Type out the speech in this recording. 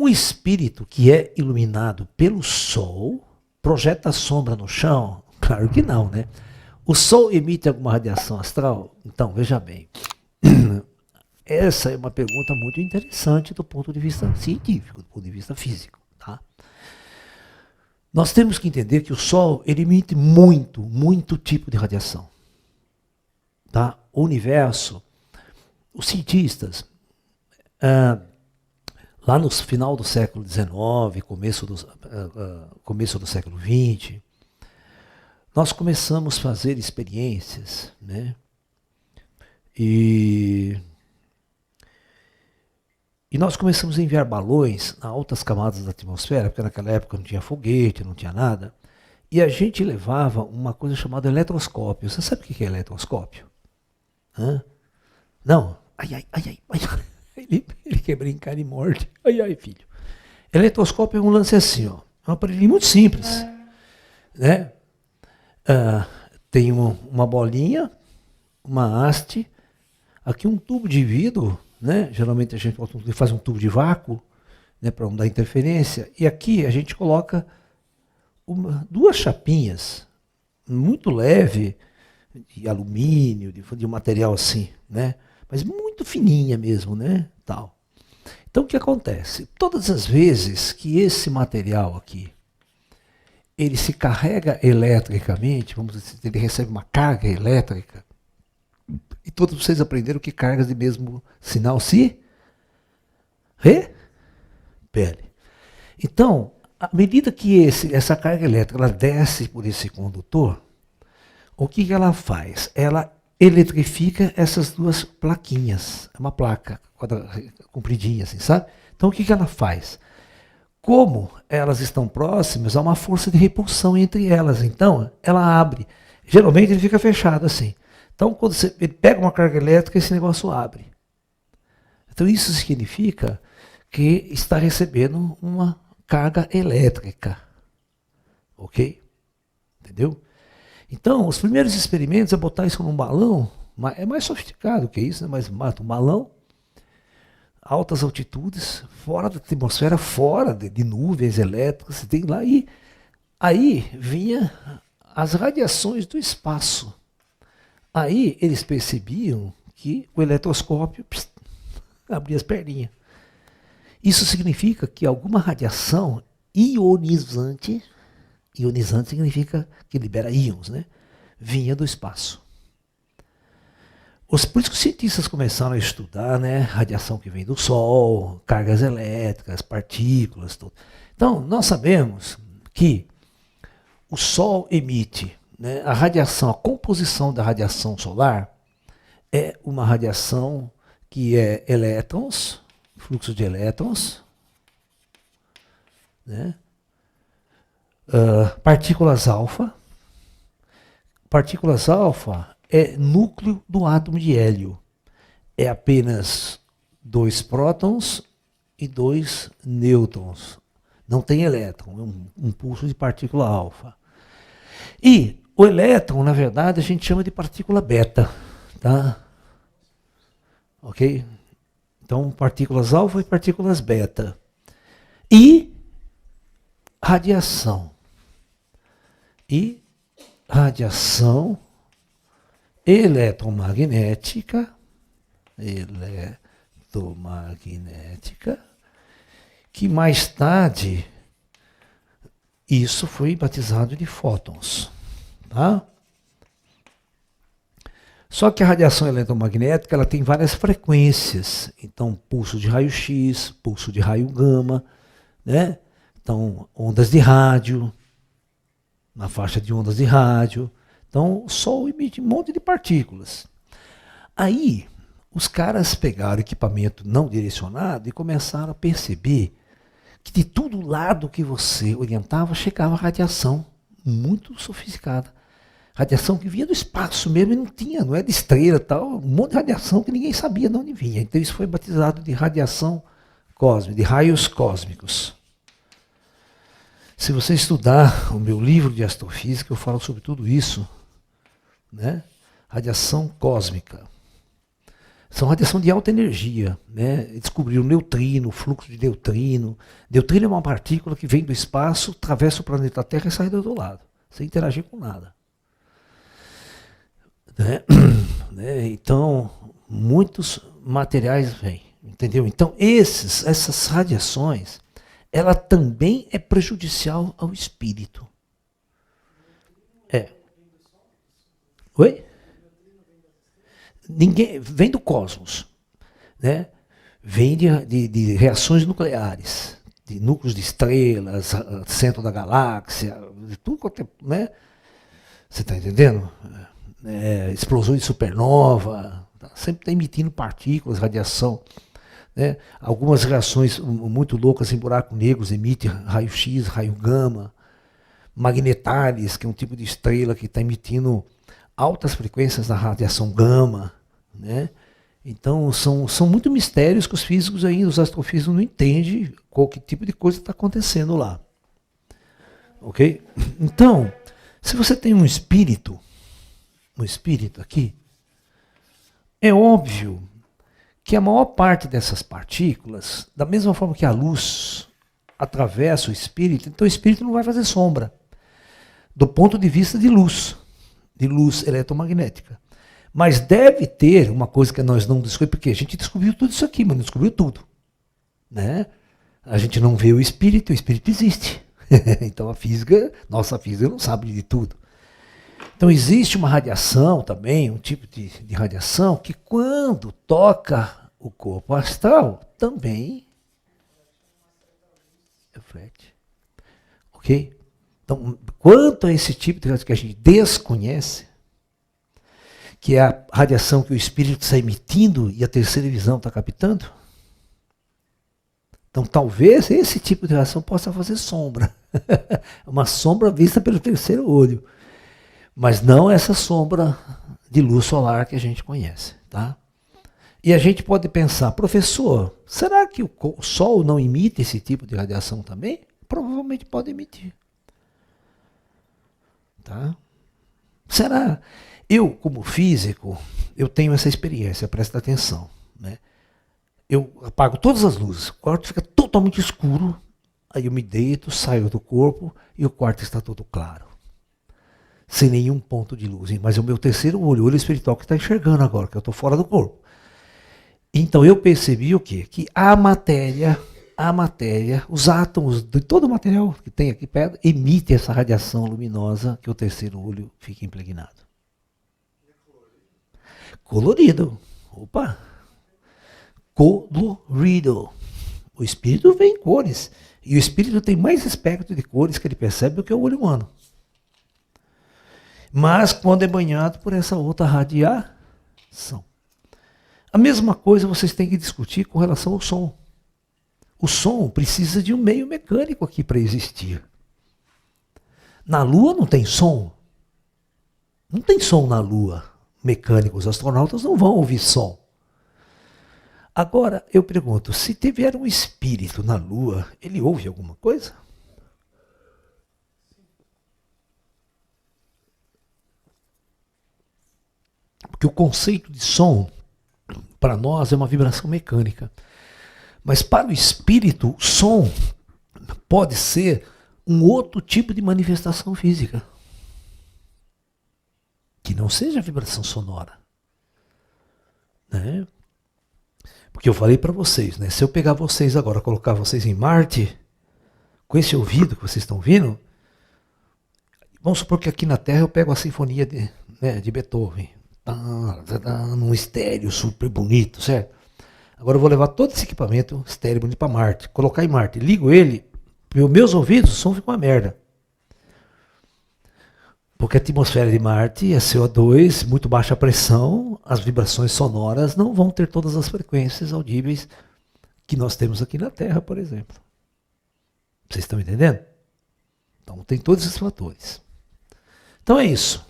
Um espírito que é iluminado pelo Sol projeta sombra no chão? Claro que não, né? O Sol emite alguma radiação astral? Então, veja bem. Essa é uma pergunta muito interessante do ponto de vista científico, do ponto de vista físico. Tá? Nós temos que entender que o Sol ele emite muito tipo de radiação. Tá? O universo, os cientistas, lá no final do século XIX, começo do século XX, nós começamos a fazer experiências, né? E nós começamos a enviar balões a altas camadas da atmosfera, porque naquela época não tinha foguete, não tinha nada, e a gente levava uma coisa chamada eletroscópio. Você sabe o que é eletroscópio? Hã? Não? Ai. Ele quer brincar e morde. Ai, filho. Eletroscópio é um lance assim, ó. É um aparelho muito simples. Né? Tem uma bolinha, uma haste, aqui um tubo de vidro, né? Geralmente a gente faz um tubo de vácuo, né, para não dar interferência, e aqui a gente coloca duas chapinhas, muito leve, de alumínio, de um material assim, né? Mas muito fininha mesmo, né? Tal. Então o que acontece? Todas as vezes que esse material aqui, ele se carrega eletricamente, vamos dizer, ele recebe uma carga elétrica, e todos vocês aprenderam que cargas de mesmo sinal se repele. Então, à medida que essa carga elétrica ela desce por esse condutor, o que ela faz? Ela eletrifica essas duas plaquinhas. É uma placa compridinha, assim, sabe? Então o que ela faz? Como elas estão próximas, há uma força de repulsão entre elas. Então, ela abre. Geralmente ele fica fechado assim. Então, quando ele pega uma carga elétrica, esse negócio abre. Então, isso significa que está recebendo uma carga elétrica. Ok? Entendeu? Então, os primeiros experimentos é botar isso num balão, é mais sofisticado que isso, né? Mas mata um balão, altas altitudes, fora da atmosfera, fora de nuvens elétricas, tem lá, e aí vinha as radiações do espaço. Aí eles percebiam que o eletroscópio abria as perninhas. Isso significa que alguma radiação ionizante significa que libera íons, né? Vinha do espaço. Por isso que os cientistas começaram a estudar, né? Radiação que vem do Sol, cargas elétricas, partículas, tudo. Então, nós sabemos que o Sol emite, né, a radiação, a composição da radiação solar é uma radiação que é elétrons, fluxo de elétrons, né? Partículas alfa. Partículas alfa é núcleo do átomo de hélio. É apenas 2 prótons e 2 nêutrons. Não tem elétron, é um pulso de partícula alfa. E o elétron, na verdade, a gente chama de partícula beta. Tá? Ok? Então, partículas alfa e partículas beta. E radiação. E radiação eletromagnética, que mais tarde isso foi batizado de fótons. Tá? Só que a radiação eletromagnética ela tem várias frequências. Então, pulso de raio-x, pulso de raio gama, né? Então, ondas de rádio, na faixa de ondas de rádio. Então, o Sol emite um monte de partículas. Aí, os caras pegaram equipamento não direcionado e começaram a perceber que de todo lado que você orientava, chegava radiação muito sofisticada. Radiação que vinha do espaço mesmo e não tinha, não é de estrela e tal, um monte de radiação que ninguém sabia de onde vinha. Então isso foi batizado de radiação cósmica, de raios cósmicos. Se você estudar o meu livro de astrofísica, eu falo sobre tudo isso, né? Radiação cósmica. Essa são radiação de alta energia. Né? Descobriram o neutrino, o fluxo de neutrino. Neutrino é uma partícula que vem do espaço, atravessa o planeta Terra e sai do outro lado, sem interagir com nada. Né? Então, muitos materiais vêm, entendeu? Então, essas radiações, ela também é prejudicial ao espírito. Oi? Ninguém vem do cosmos, né? Vem de reações nucleares, de núcleos de estrelas, centro da galáxia, de tudo, né? Você está entendendo? Explosões de supernova, sempre está emitindo partículas, radiação. Né? Algumas reações muito loucas em buracos negros emitem raio-x, raio gama, magnetares, que é um tipo de estrela que está emitindo altas frequências da radiação gama. Né? Então são muitos mistérios que os físicos ainda, os astrofísicos não entendem qual que tipo de coisa está acontecendo lá. Ok? Então, se você tem um espírito aqui, é óbvio que a maior parte dessas partículas, da mesma forma que a luz atravessa o espírito, então o espírito não vai fazer sombra, do ponto de vista de luz eletromagnética. Mas deve ter uma coisa que nós não descobrimos, porque a gente descobriu tudo isso aqui, mas não descobriu tudo. Né? A gente não vê o espírito existe. Então nossa física não sabe de tudo. Então existe uma radiação também, um tipo de radiação, que quando toca o corpo astral, também reflete. Ok? Então, quanto a esse tipo de radiação que a gente desconhece, que é a radiação que o espírito está emitindo e a terceira visão está captando, então talvez esse tipo de radiação possa fazer sombra. Uma sombra vista pelo terceiro olho. Mas não essa sombra de luz solar que a gente conhece. Tá? E a gente pode pensar, professor, será que o Sol não emite esse tipo de radiação também? Provavelmente pode emitir. Tá? Será? Eu, como físico, eu tenho essa experiência, presta atenção. Né? Eu apago todas as luzes, o quarto fica totalmente escuro, aí eu me deito, saio do corpo e o quarto está todo claro. Sem nenhum ponto de luz. Mas é o meu terceiro olho, o olho espiritual que está enxergando agora, que eu estou fora do corpo. Então eu percebi o quê? Que a matéria, os átomos de todo o material que tem aqui perto, emitem essa radiação luminosa que o terceiro olho fica impregnado. Colorido. Opa! Colorido. O espírito vê em cores. E o espírito tem mais espectro de cores que ele percebe do que o olho humano. Mas quando é banhado por essa outra radiação. A mesma coisa vocês têm que discutir com relação ao som. O som precisa de um meio mecânico aqui para existir. Na Lua não tem som. Não tem som na Lua mecânico. Os astronautas não vão ouvir som. Agora, eu pergunto, se tiver um espírito na Lua, ele ouve alguma coisa? Porque o conceito de som, para nós, é uma vibração mecânica. Mas para o espírito, o som pode ser um outro tipo de manifestação física. Que não seja vibração sonora. Né? Porque eu falei para vocês, né? Se eu pegar vocês agora, colocar vocês em Marte, com esse ouvido que vocês estão ouvindo, vamos supor que aqui na Terra eu pego a sinfonia de Beethoven, num estéreo super bonito, certo? Agora eu vou levar todo esse equipamento estéreo bonito para Marte, colocar em Marte, ligo ele, meus ouvidos, o som fica uma merda. Porque a atmosfera de Marte é CO2, muito baixa pressão, as vibrações sonoras não vão ter todas as frequências audíveis que nós temos aqui na Terra, por exemplo. Vocês estão entendendo? Então tem todos esses fatores. Então é isso.